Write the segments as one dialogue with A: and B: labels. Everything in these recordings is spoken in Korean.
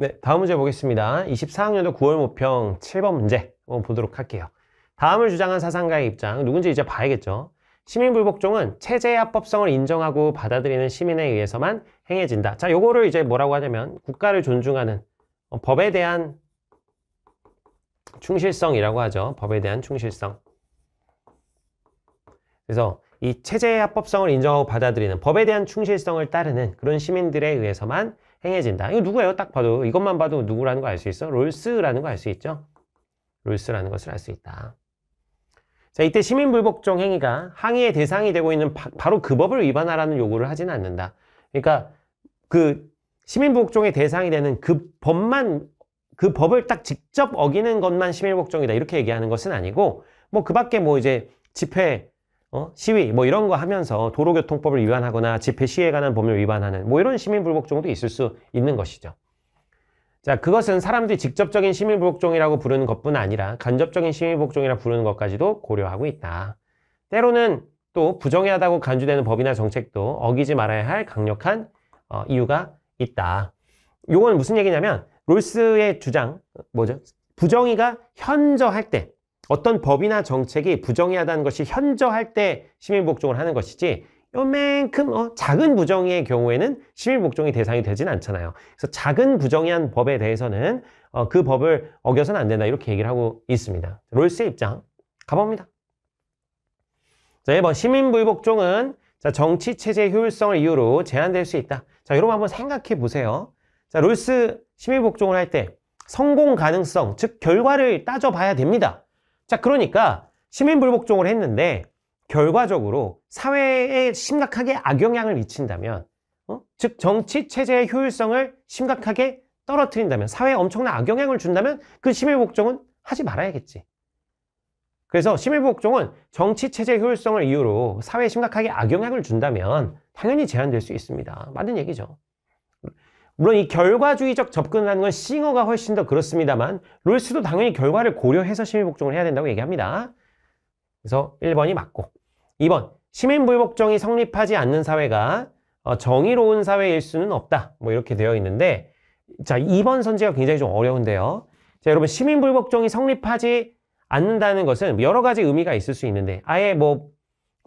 A: 네, 다음 문제 보겠습니다. 24학년도 9월 모평 7번 문제 한번 보도록 할게요. 다음을 주장한 사상가의 입장, 누군지 이제 봐야겠죠. 시민불복종은 체제의 합법성을 인정하고 받아들이는 시민에 의해서만 행해진다. 자, 요거를 이제 뭐라고 하냐면 국가를 존중하는 법에 대한 충실성이라고 하죠. 법에 대한 충실성. 그래서 이 체제의 합법성을 인정하고 받아들이는 법에 대한 충실성을 따르는 그런 시민들에 의해서만 행해진다. 이거 누구예요? 딱 봐도 이것만 봐도 누구라는 거 알 수 있어? 롤스라는 거 알 수 있죠? 롤스라는 것을 알 수 있다. 자, 이때 시민불복종 행위가 항의의 대상이 되고 있는 바로 그 법을 위반하라는 요구를 하지는 않는다. 그러니까 그 시민불복종의 대상이 되는 그 법만, 그 법을 딱 직접 어기는 것만 시민불복종이다 이렇게 얘기하는 것은 아니고, 뭐 그 밖에 뭐 이제 집회, 시위 뭐 이런 거 하면서 도로교통법을 위반하거나 집회 시위에 관한 법률 위반하는 뭐 이런 시민불복종도 있을 수 있는 것이죠. 자, 그것은 사람들이 직접적인 시민불복종이라고 부르는 것뿐 아니라 간접적인 시민불복종이라 부르는 것까지도 고려하고 있다. 때로는 또 부정의하다고 간주되는 법이나 정책도 어기지 말아야 할 강력한 이유가 있다. 요건 무슨 얘기냐면 롤스의 주장, 뭐죠? 부정의가 현저할 때, 어떤 법이나 정책이 부정의하다는 것이 현저할 때 시민복종을 하는 것이지 요만큼 작은 부정의의 경우에는 시민복종이 대상이 되진 않잖아요. 그래서 작은 부정의한 법에 대해서는 그 법을 어겨서는 안 된다 이렇게 얘기를 하고 있습니다. 롤스의 입장 가봅니다. 자, 1번 시민불복종은 정치체제의 효율성을 이유로 제한될 수 있다. 자, 여러분 한번 생각해 보세요. 자, 롤스 시민복종을 할 때 성공 가능성, 즉 결과를 따져봐야 됩니다. 자, 그러니까 시민불복종을 했는데 결과적으로 사회에 심각하게 악영향을 미친다면, 즉 정치체제의 효율성을 심각하게 떨어뜨린다면, 사회에 엄청난 악영향을 준다면 그 시민불복종은 하지 말아야겠지. 그래서 시민불복종은 정치체제의 효율성을 이유로 사회에 심각하게 악영향을 준다면 당연히 제한될 수 있습니다. 맞는 얘기죠. 물론 이 결과주의적 접근이라는 건 싱어가 훨씬 더 그렇습니다만 롤스도 당연히 결과를 고려해서 시민불복종을 해야 된다고 얘기합니다. 그래서 1번이 맞고, 2번 시민불복종이 성립하지 않는 사회가 정의로운 사회일 수는 없다. 뭐 이렇게 되어 있는데, 자, 2번 선지가 굉장히 좀 어려운데요. 자, 여러분 시민불복종이 성립하지 않는다는 것은 여러 가지 의미가 있을 수 있는데, 아예 뭐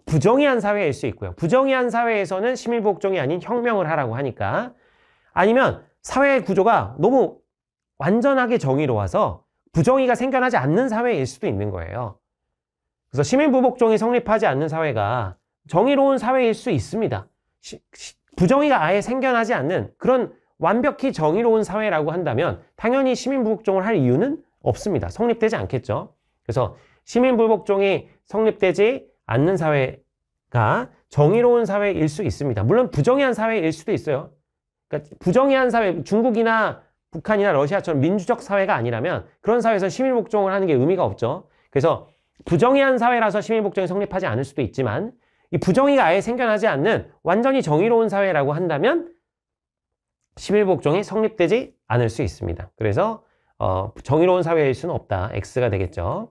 A: 부정의한 사회일 수 있고요. 부정의한 사회에서는 시민불복종이 아닌 혁명을 하라고 하니까, 아니면 사회 구조가 너무 완전하게 정의로워서 부정의가 생겨나지 않는 사회일 수도 있는 거예요. 그래서 시민불복종이 성립하지 않는 사회가 정의로운 사회일 수 있습니다. 부정의가 아예 생겨나지 않는 그런 완벽히 정의로운 사회라고 한다면 당연히 시민불복종을 할 이유는 없습니다. 성립되지 않겠죠. 그래서 시민불복종이 성립되지 않는 사회가 정의로운 사회일 수 있습니다. 물론 부정의한 사회일 수도 있어요. 그러니까 부정의한 사회, 중국이나 북한이나 러시아처럼 민주적 사회가 아니라면 그런 사회에서 시민복종을 하는 게 의미가 없죠. 그래서 부정의한 사회라서 시민복종이 성립하지 않을 수도 있지만, 이 부정의가 아예 생겨나지 않는 완전히 정의로운 사회라고 한다면 시민복종이 성립되지 않을 수 있습니다. 그래서 정의로운 사회일 수는 없다. X가 되겠죠.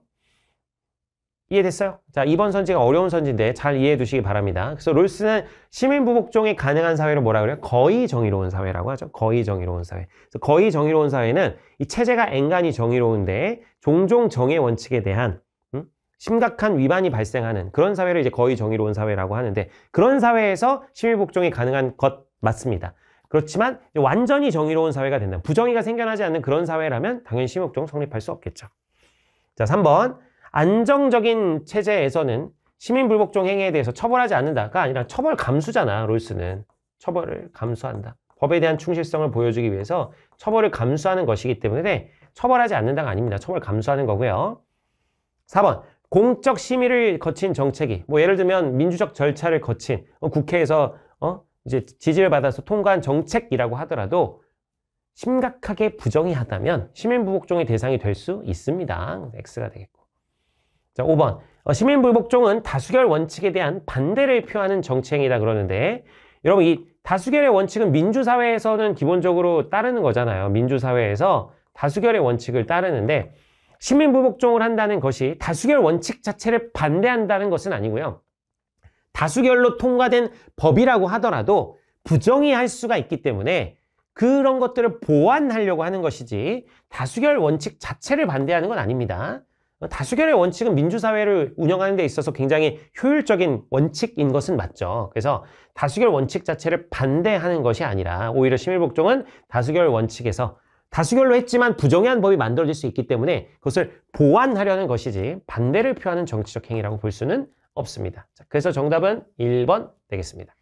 A: 이해됐어요? 자, 2번 선지가 어려운 선지인데 잘 이해해 두시기 바랍니다. 그래서 롤스는 시민불복종이 가능한 사회를 뭐라 그래요? 거의 정의로운 사회라고 하죠. 거의 정의로운 사회. 그래서 거의 정의로운 사회는 이 체제가 앵간히 정의로운데 종종 정의 원칙에 대한 심각한 위반이 발생하는 그런 사회를 이제 거의 정의로운 사회라고 하는데, 그런 사회에서 시민복종이 가능한 것 맞습니다. 그렇지만 완전히 정의로운 사회가 된다, 부정의가 생겨나지 않는 그런 사회라면 당연히 시민복종 성립할 수 없겠죠. 자, 3번 안정적인 체제에서는 시민불복종 행위에 대해서 처벌하지 않는다가 아니라 처벌 감수잖아. 롤스는 처벌을 감수한다. 법에 대한 충실성을 보여주기 위해서 처벌을 감수하는 것이기 때문에 처벌하지 않는다가 아닙니다. 처벌 감수하는 거고요. 4번 공적 심의를 거친 정책이, 뭐 예를 들면 민주적 절차를 거친 국회에서 이제 지지를 받아서 통과한 정책이라고 하더라도 심각하게 부정의하다면 시민불복종의 대상이 될 수 있습니다. X가 되겠고. 자, 5번 시민불복종은 다수결 원칙에 대한 반대를 표하는 정치행위다 그러는데, 여러분 이 다수결의 원칙은 민주사회에서는 기본적으로 따르는 거잖아요. 민주사회에서 다수결의 원칙을 따르는데 시민불복종을 한다는 것이 다수결 원칙 자체를 반대한다는 것은 아니고요. 다수결로 통과된 법이라고 하더라도 부정의할 수가 있기 때문에 그런 것들을 보완하려고 하는 것이지 다수결 원칙 자체를 반대하는 건 아닙니다. 다수결의 원칙은 민주사회를 운영하는 데 있어서 굉장히 효율적인 원칙인 것은 맞죠. 그래서 다수결 원칙 자체를 반대하는 것이 아니라 오히려 심일복종은 다수결 원칙에서 다수결로 했지만 부정의한 법이 만들어질 수 있기 때문에 그것을 보완하려는 것이지 반대를 표하는 정치적 행위라고 볼 수는 없습니다. 자, 그래서 정답은 1번 되겠습니다.